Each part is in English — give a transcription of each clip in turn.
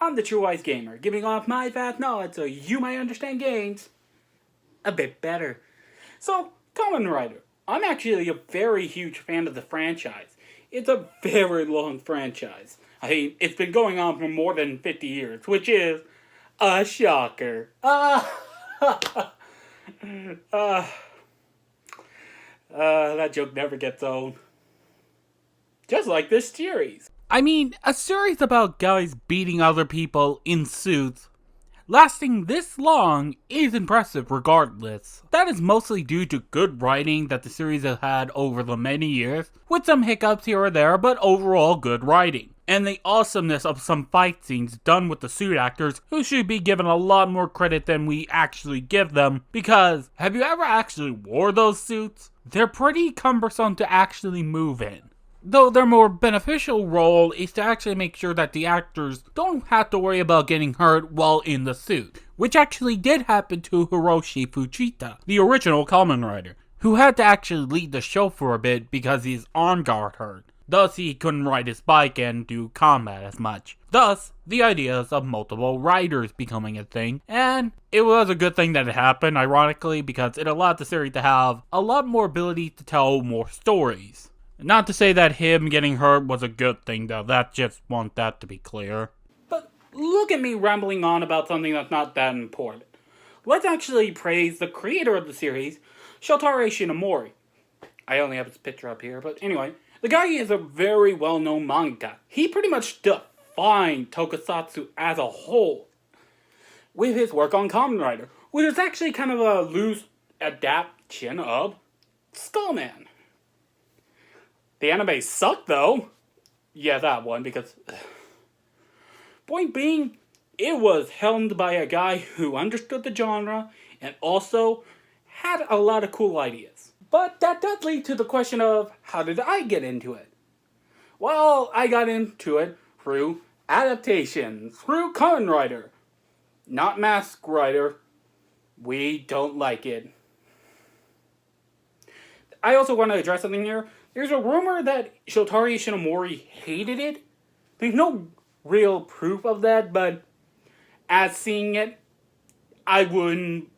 I'm the True Wise Gamer, giving off my vast knowledge so you might understand games a bit better. So, Kamen Rider. I'm actually a very huge fan of the franchise. It's a very long franchise. I mean, it's been going on for more than 50 years, which is a shocker. That joke never gets old. Just like this series. I mean, a series about guys beating other people in suits lasting this long is impressive regardless. That is mostly due to good writing that the series has had over the many years, with some hiccups here or there, but overall good writing. And the awesomeness of some fight scenes done with the suit actors, who should be given a lot more credit than we actually give them, because have you ever actually wore those suits? They're pretty cumbersome to actually move in. Though their more beneficial role is to actually make sure that the actors don't have to worry about getting hurt while in the suit, which actually did happen to Hiroshi Fujita, the original Kamen Rider, who had to actually lead the show for a bit because his arm got hurt. Thus, he couldn't ride his bike and do combat as much. Thus, the ideas of multiple riders becoming a thing, and it was a good thing that it happened, ironically, because it allowed the series to have a lot more ability to tell more stories. Not to say that him getting hurt was a good thing, though. Just want that to be clear. But look at me rambling on about something that's not that important. Let's actually praise the creator of the series, Shotaro Shinomori. I only have his picture up here, but anyway. The guy is a very well-known manga. He pretty much defined tokusatsu as a whole with his work on Kamen Rider, which is actually kind of a loose adaptation of Skullman. The anime sucked, though. Yeah, that one, because... Point being, it was helmed by a guy who understood the genre and also had a lot of cool ideas. But that does lead to the question of, how did I get into it? Well, I got into it through adaptation, through Kamen Rider. Not Mask Rider. We don't like it. I also want to address something here. There's a rumor that Shotaro Shinomori hated it. There's no real proof of that, but as seeing it, I wouldn't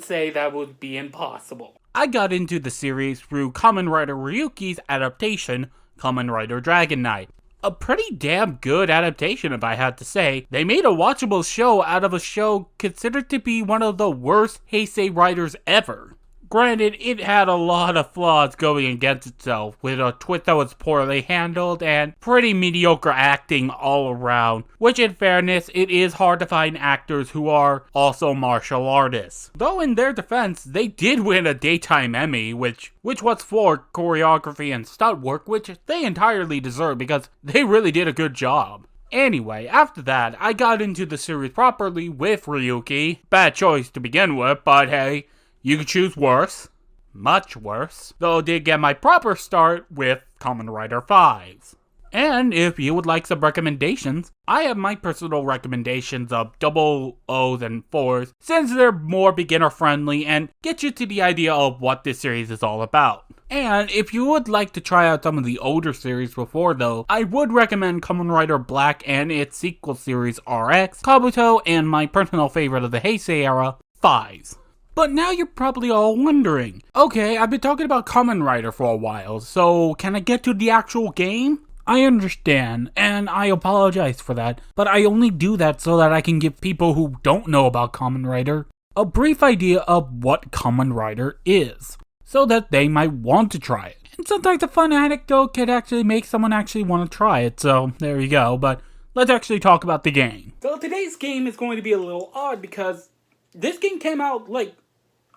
say that would be impossible. I got into the series through Kamen Rider Ryuki's adaptation, Kamen Rider Dragon Knight. A pretty damn good adaptation, if I had to say. They made a watchable show out of a show considered to be one of the worst Heisei writers ever. Granted, it had a lot of flaws going against itself, with a twist that was poorly handled and pretty mediocre acting all around, which in fairness, it is hard to find actors who are also martial artists. Though in their defense, they did win a Daytime Emmy, which was for choreography and stunt work, which they entirely deserve because they really did a good job. Anyway, after that, I got into the series properly with Ryuki. Bad choice to begin with, but hey, you could choose worse. Much worse. Though I did get my proper start with Kamen Rider 5s. And if you would like some recommendations, I have my personal recommendations of double O's and 4s, since they're more beginner friendly and get you to the idea of what this series is all about. And if you would like to try out some of the older series before though, I would recommend Kamen Rider Black and its sequel series RX, Kabuto, and my personal favorite of the Heisei era, 5s. But now you're probably all wondering, okay, I've been talking about Kamen Rider for a while, so can I get to the actual game? I understand, and I apologize for that, but I only do that so that I can give people who don't know about Kamen Rider a brief idea of what Kamen Rider is, so that they might want to try it. And sometimes a fun anecdote could actually make someone actually want to try it, so there you go, but let's actually talk about the game. So today's game is going to be a little odd because this game came out like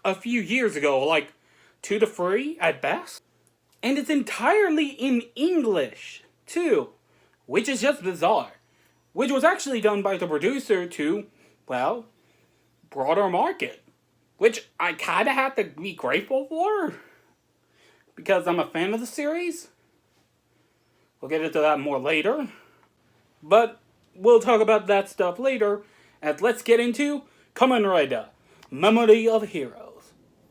a few years ago, like 2 to 3 at best. And it's entirely in English, too, which is just bizarre. Which was actually done by the producer to, well, broader market. Which I kinda have to be grateful for, because I'm a fan of the series. We'll get into that more later. But we'll talk about that stuff later, and let's get into Kamen Rider, Memory of Heroes.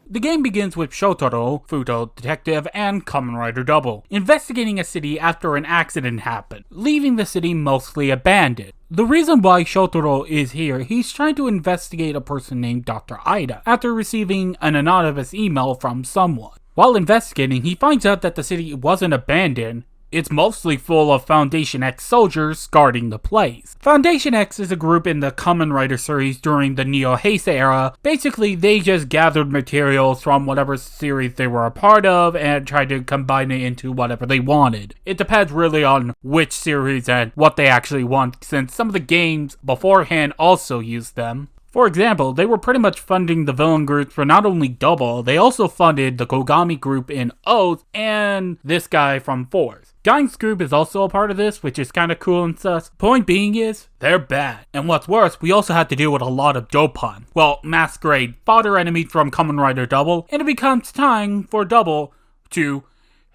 The game begins with Shotaro, Futo, detective, and Kamen Rider Double, investigating a city after an accident happened, leaving the city mostly abandoned. The reason why Shotaro is here, he's trying to investigate a person named Dr. Ida, after receiving an anonymous email from someone. While investigating, he finds out that the city wasn't abandoned. It's mostly full of Foundation X soldiers guarding the place. Foundation X is a group in the Kamen Rider series during the Neo Heisei era. Basically, they just gathered materials from whatever series they were a part of and tried to combine it into whatever they wanted. It depends really on which series and what they actually want, since some of the games beforehand also used them. For example, they were pretty much funding the villain groups for not only Double, they also funded the Kogami group in Oath and this guy from Force. Gang's group is also a part of this, which is kinda cool and sus. Point being is, they're bad. And what's worse, we also had to deal with a lot of Dopon. Well, masquerade fodder enemies from Kamen Rider Double, and it becomes time for Double to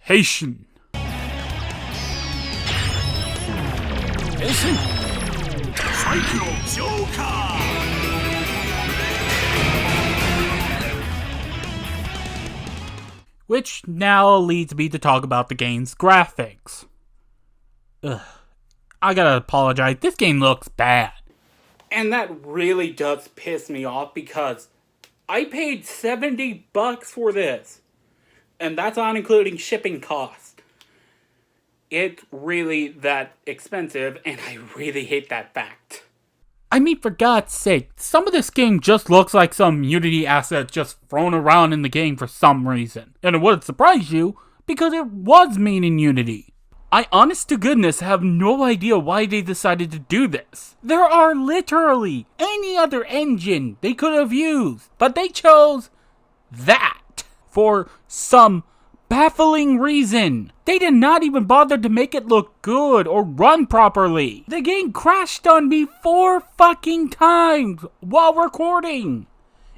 Heishin. Heishin! Psycho Joker! Which now leads me to talk about the game's graphics. Ugh. I gotta apologize, this game looks bad. And that really does piss me off because I paid $70 for this. And that's not including shipping costs. It's really that expensive, and I really hate that fact. I mean, for God's sake, some of this game just looks like some Unity asset just thrown around in the game for some reason. And it wouldn't surprise you, because it was made in Unity. I honest to goodness have no idea why they decided to do this. There are literally any other engine they could have used, but they chose that for some baffling reason. They did not even bother to make it look good or run properly. The game crashed on me 4 fucking times while recording.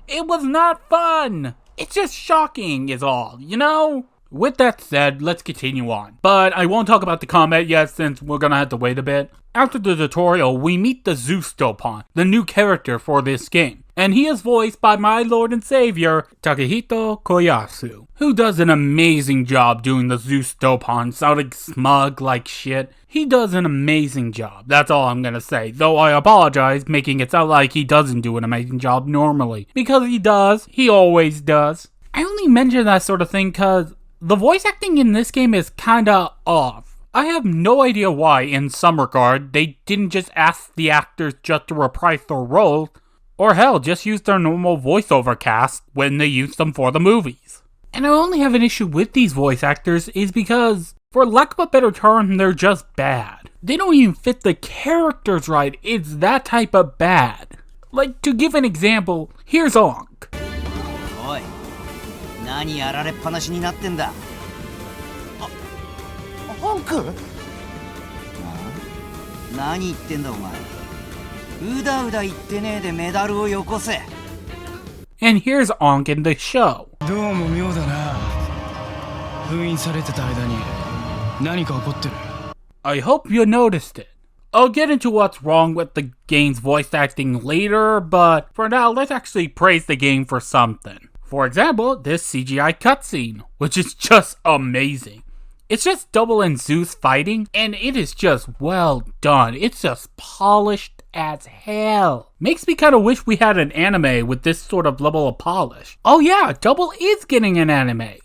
It was not fun. It's just shocking is all, you know? With that said, let's continue on. But I won't talk about the combat yet since we're gonna have to wait a bit. After the tutorial, we meet the Zeus Dopon, the new character for this game. And he is voiced by my lord and savior, Takehito Koyasu, who does an amazing job doing the Zeus Dopon, sounding smug like shit. He does an amazing job, that's all I'm gonna say, though I apologize making it sound like he doesn't do an amazing job normally. Because he does, he always does. I only mention that sort of thing cause the voice acting in this game is kinda off. I have no idea why, in some regard, they didn't just ask the actors just to reprise their roles, or hell, just use their normal voiceover cast when they used them for the movies. And I only have an issue with these voice actors is because, for lack of a better term, they're just bad. They don't even fit the characters right, it's that type of bad. Like, to give an example, here's Onk. Oi, 何やられっぱなしになってんだ。ホンク？何言ってんだお前。うだうだ言ってねえでメダルをよこせ。And here's Onk in the show. どうも妙だな。封印されてた間に何か起こってる。I hope you noticed it. I'll get into what's wrong with the game's voice acting later, but for now, let's actually praise the game for something. For example, this CGI cutscene, which is just amazing. It's just Double and Zeus fighting, and it is just well done. It's just polished as hell. Makes me kind of wish we had an anime with this sort of level of polish. Oh yeah, Double is getting an anime.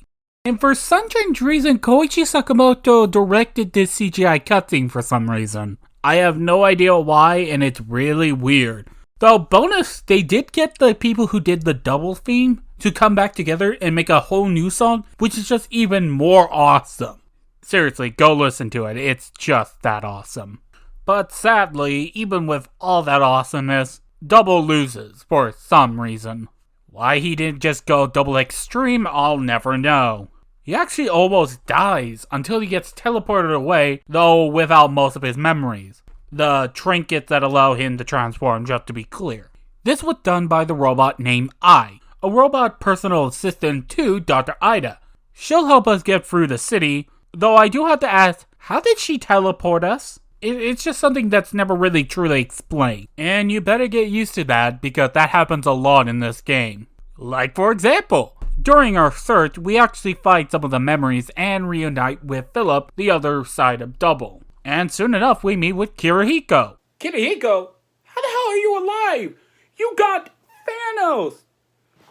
And for some strange reason, Koichi Sakamoto directed this CGI cutscene for some reason. I have no idea why, and it's really weird. Though, bonus, they did get the people who did the Double theme to come back together and make a whole new song, which is just even more awesome. Seriously, go listen to it, it's just that awesome. But sadly, even with all that awesomeness, Double loses for some reason. Why he didn't just go Double Extreme, I'll never know. He actually almost dies until he gets teleported away, though without most of his memories. The trinkets that allow him to transform, just to be clear. This was done by the robot named I, a robot personal assistant to Dr. Ida. She'll help us get through the city, though I do have to ask, how did she teleport us? It's just something that's never really truly explained. And you better get used to that, because that happens a lot in this game. Like for example, During our search, we actually find some of the memories and reunite with Philip, the other side of Double. And soon enough, we meet with Kirihiko. Kirihiko, how the hell are you alive? You got Thanos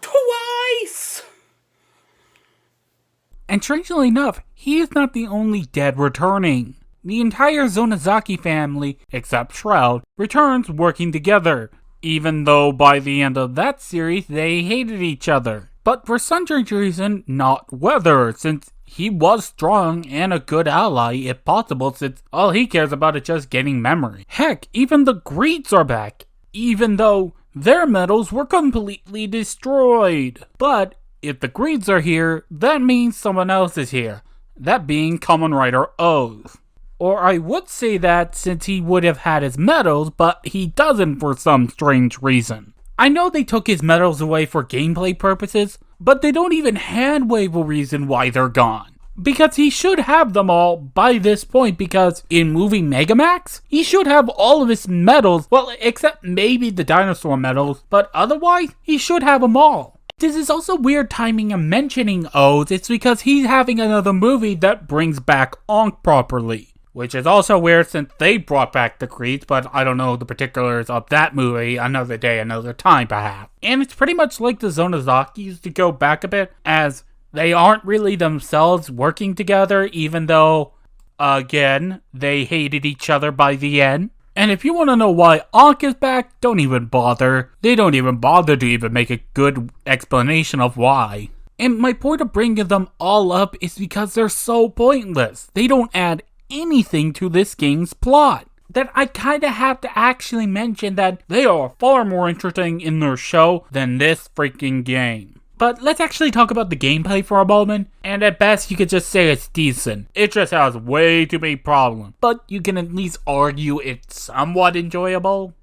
twice! And strangely enough, he is not the only dead returning. The entire Zonozaki family, except Shroud, returns working together, even though by the end of that series they hated each other. But for some strange reason, not Weather, since he was strong and a good ally if possible, since all he cares about is just getting memory. Heck, even the Greeks are back, even though their medals were completely destroyed. But if the Greeks are here, that means someone else is here, that being Kamen Rider O's. Or I would say that since he would have had his medals, but he doesn't for some strange reason. I know they took his medals away for gameplay purposes, but they don't even hand-wave a reason why they're gone. Because he should have them all by this point, because in movie Megamax, he should have all of his medals, well, except maybe the dinosaur medals, but otherwise, he should have them all. This is also weird timing of mentioning O's, it's because he's having another movie that brings back Ankh properly. Which is also weird since they brought back the Creeds, but I don't know the particulars of that movie. Another day, another time, perhaps. And it's pretty much like the Zonozakis, to go back a bit, as they aren't really themselves working together, even though, again, they hated each other by the end. And if you want to know why Ankh is back, don't even bother. They don't even bother to even make a good explanation of why. And my point of bringing them all up is because they're so pointless. They don't add anything to this game's plot, that I kinda have to actually mention that they are far more interesting in their show than this freaking game. But let's actually talk about the gameplay for a moment, and at best you could just say it's decent. It just has way too many problems, but you can at least argue it's somewhat enjoyable.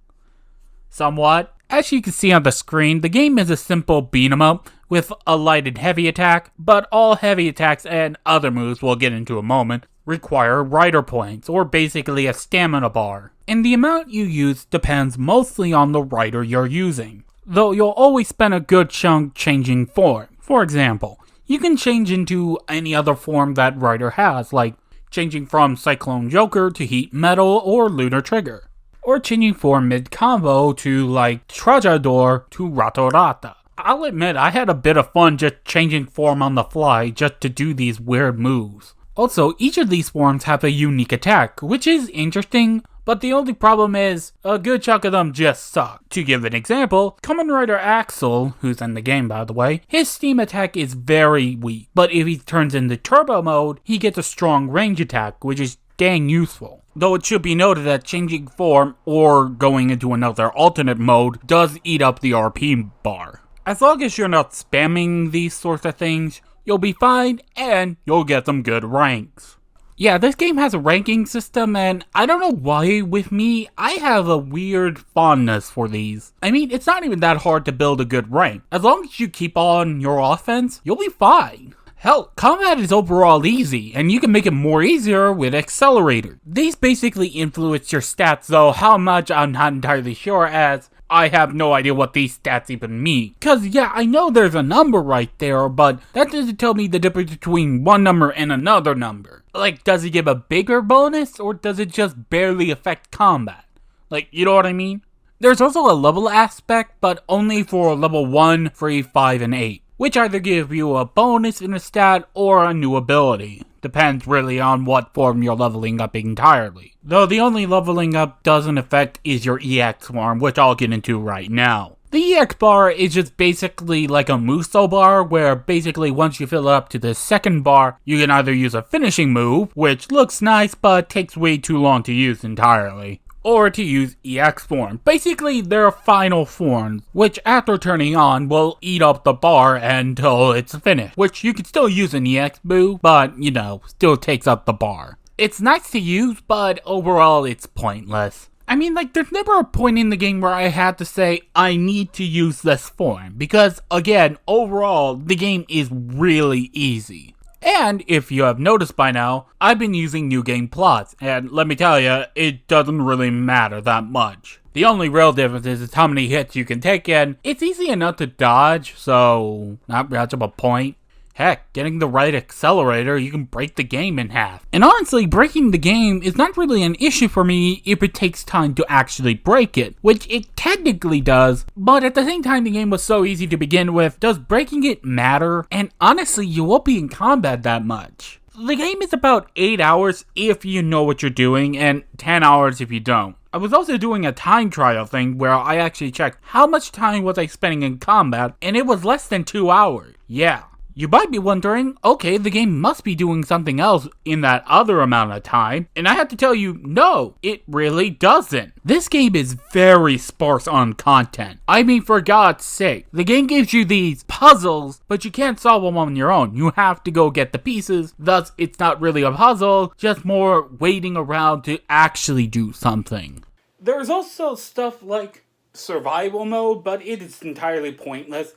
Somewhat. As you can see on the screen, the game is a simple beat 'em up with a light and heavy attack, but all heavy attacks and other moves we'll get into in a moment require rider points, or basically a stamina bar. And the amount you use depends mostly on the rider you're using, though you'll always spend a good chunk changing form. For example, you can change into any other form that rider has, like changing from Cyclone Joker to Heat Metal or Lunar Trigger, or changing form mid-combo to like Trajador to Ratorata. I'll admit I had a bit of fun just changing form on the fly just to do these weird moves. Also, each of these forms have a unique attack, which is interesting, but the only problem is, a good chunk of them just suck. To give an example, Kamen Rider Axel, who's in the game by the way, his steam attack is very weak, but if he turns into turbo mode, he gets a strong range attack, which is dang useful. Though it should be noted that changing form, or going into another alternate mode, does eat up the RP bar. As long as you're not spamming these sorts of things, you'll be fine, and you'll get some good ranks. Yeah, this game has a ranking system, and I don't know why with me, I have a weird fondness for these. I mean, it's not even that hard to build a good rank. As long as you keep on your offense, you'll be fine. Hell, combat is overall easy, and you can make it more easier with Accelerator. These basically influence your stats, though how much I'm not entirely sure, as I have no idea what these stats even mean. Cause yeah, I know there's a number right there, but that doesn't tell me the difference between one number and another number. Like, does it give a bigger bonus, or does it just barely affect combat? Like, you know what I mean? There's also a level aspect, but only for level 1, 3, 5, and 8. Which either give you a bonus in a stat or a new ability. Depends really on what form you're leveling up entirely. Though the only leveling up doesn't affect is your EX form, which I'll get into right now. The EX bar is just basically like a Muso bar, where basically once you fill it up to the second bar, you can either use a finishing move, which looks nice but takes way too long to use entirely, or to use EX form. Basically, their final forms, which after turning on will eat up the bar until it's finished, which you can still use an EX move, but you know, still takes up the bar. It's nice to use, but overall it's pointless. I mean, like, there's never a point in the game where I had to say, I need to use this form, because again, overall, the game is really easy. And if you have noticed by now, I've been using New Game plots, and let me tell you, it doesn't really matter that much. The only real difference is how many hits you can take, and it's easy enough to dodge, so not much of a point. Heck, getting the right accelerator, you can break the game in half. And honestly, breaking the game is not really an issue for me if it takes time to actually break it, which it technically does, but at the same time the game was so easy to begin with, does breaking it matter? And honestly, you won't be in combat that much. The game is about 8 hours if you know what you're doing, and 10 hours if you don't. I was also doing a time trial thing where I actually checked how much time was I spending in combat, and it was less than 2 hours. Yeah. You might be wondering, okay, the game must be doing something else in that other amount of time, and I have to tell you, no, it really doesn't. This game is very sparse on content. I mean, for God's sake, the game gives you these puzzles, but you can't solve them on your own. You have to go get the pieces, thus it's not really a puzzle, just more waiting around to actually do something. There's also stuff like survival mode, but it is entirely pointless.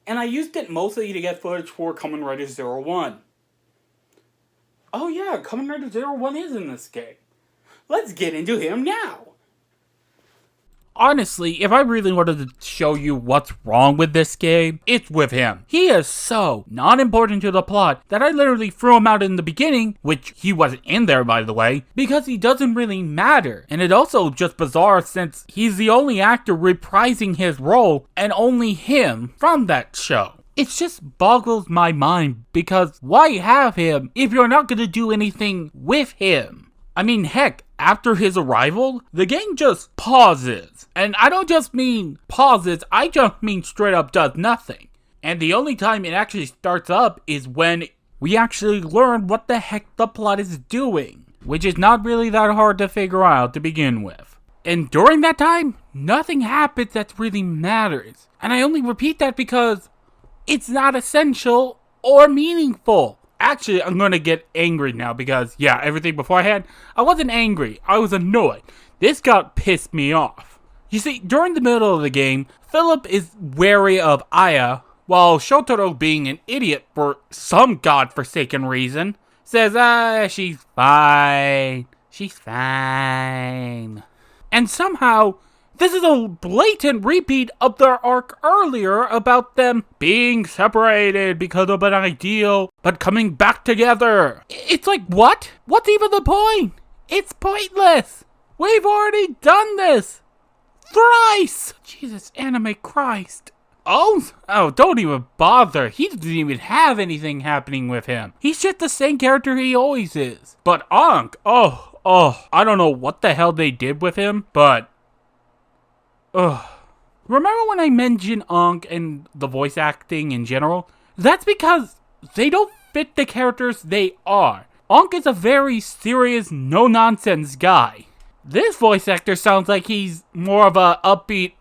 And I used it mostly to get footage for Kamen Rider 01. Oh yeah, Kamen Rider 01 is in this game. Let's get into him now! Honestly, if I really wanted to show you what's wrong with this game, it's with him. He is so not important to the plot that I literally threw him out in the beginning, which he wasn't in there by the way, because he doesn't really matter. And it's also just bizarre since he's the only actor reprising his role and only him from that show. It just boggles my mind because why have him if you're not gonna do anything with him? I mean, heck, after his arrival, the game just pauses. And I don't just mean pauses, I just mean straight up does nothing. And the only time it actually starts up is when we actually learn what the heck the plot is doing, which is not really that hard to figure out to begin with. And during that time, nothing happens that really matters. And I only repeat that because it's not essential or meaningful. Actually, I'm gonna get angry now because, yeah, everything beforehand, I wasn't angry, I was annoyed. This got pissed me off. You see, during the middle of the game, Philip is wary of Aya, while Shotaro, being an idiot for some godforsaken reason, says, she's fine. She's fine. And somehow, this is a blatant repeat of their arc earlier about them being separated because of an ideal, but coming back together. It's like, what? What's even the point? It's pointless. We've already done this. Thrice. Jesus, anime Christ. Oh, don't even bother. He doesn't even have anything happening with him. He's just the same character he always is. But Ankh, I don't know what the hell they did with him, but remember when I mentioned Ankh and the voice acting in general? That's because they don't fit the characters they are. Ankh is a very serious, no-nonsense guy. This voice actor sounds like he's more of a upbeat,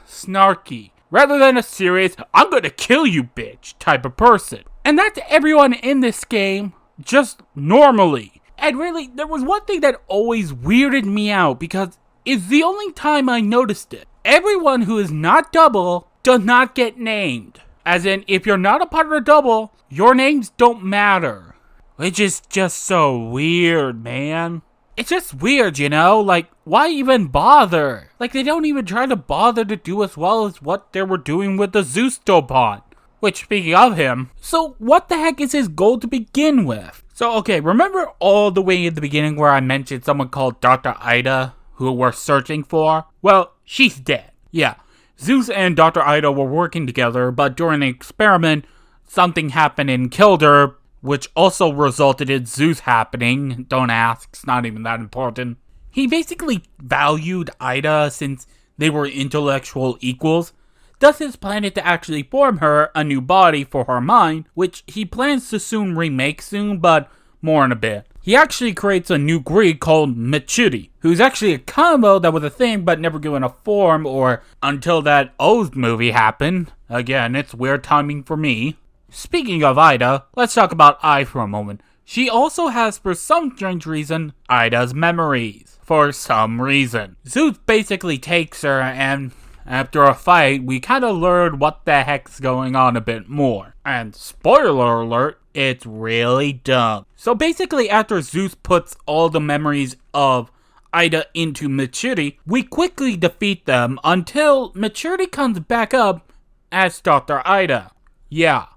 snarky, rather than a serious, I'm gonna kill you bitch type of person. And that's everyone in this game, just normally. And really, there was one thing that always weirded me out because it's the only time I noticed it. Everyone who is not double does not get named. As in, if you're not a part of the double, your names don't matter. Which is just so weird, man. It's just weird, you know? Like, why even bother? Like, they don't even try to bother to do as well as what they were doing with the Zeus Dobot. Which, speaking of him, so what the heck is his goal to begin with? So, okay, remember all the way at the beginning where I mentioned someone called Dr. Ida, who we're searching for? Well, she's dead. Yeah, Zeus and Dr. Ida were working together, but during an experiment, something happened and killed her, which also resulted in Zeus happening. Don't ask, it's not even that important. He basically valued Ida since they were intellectual equals, thus his plan is to actually form her a new body for her mind, which he plans to soon remake soon, but more in a bit. He actually creates a new Greek called Michuri, who's actually a combo that was a thing but never given a form or until that Oz movie happened. Again, it's weird timing for me. Speaking of Ida, let's talk about Ai for a moment. She also has, for some strange reason, Ida's memories. For some reason. Zeus basically takes her and after a fight, we kind of learn what the heck's going on a bit more. And spoiler alert, it's really dumb. So basically after Zeus puts all the memories of Ida into Maturity, we quickly defeat them until Maturity comes back up as Dr. Ida. Yeah,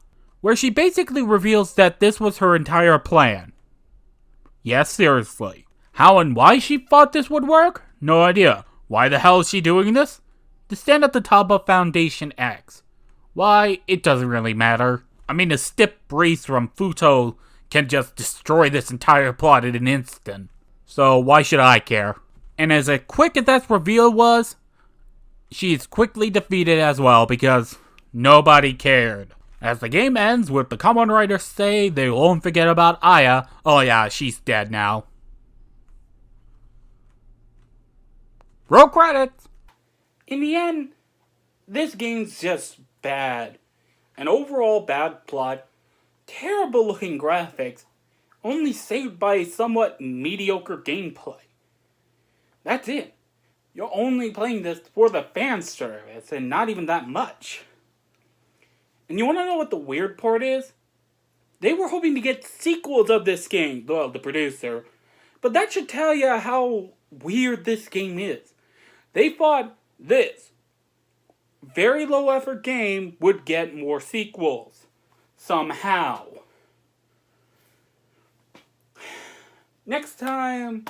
where she basically reveals that this was her entire plan. Yes, seriously. How and why she thought this would work? No idea. Why the hell is she doing this? To stand at the top of Foundation X. Why, it doesn't really matter. I mean, a stiff breeze from Futo can just destroy this entire plot in an instant. So why should I care? And as quick as that reveal was, she is quickly defeated as well because nobody cared. As the game ends with the Kamen Riders say they won't forget about Aya. Oh yeah, she's dead now. Roll credits! In the end, this game's just bad. An overall bad plot, terrible looking graphics, only saved by somewhat mediocre gameplay. That's it. You're only playing this for the fan service and not even that much. And you want to know what the weird part is? They were hoping to get sequels of this game, well, the producer. But that should tell you how weird this game is. They thought this very low effort game would get more sequels. Somehow. Next time,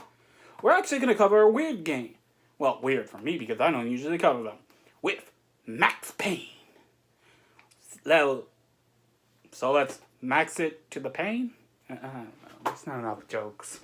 we're actually going to cover a weird game. Well, weird for me because I don't usually cover them. With Max Payne. So let's max it to the pain? I don't know. There's not enough jokes.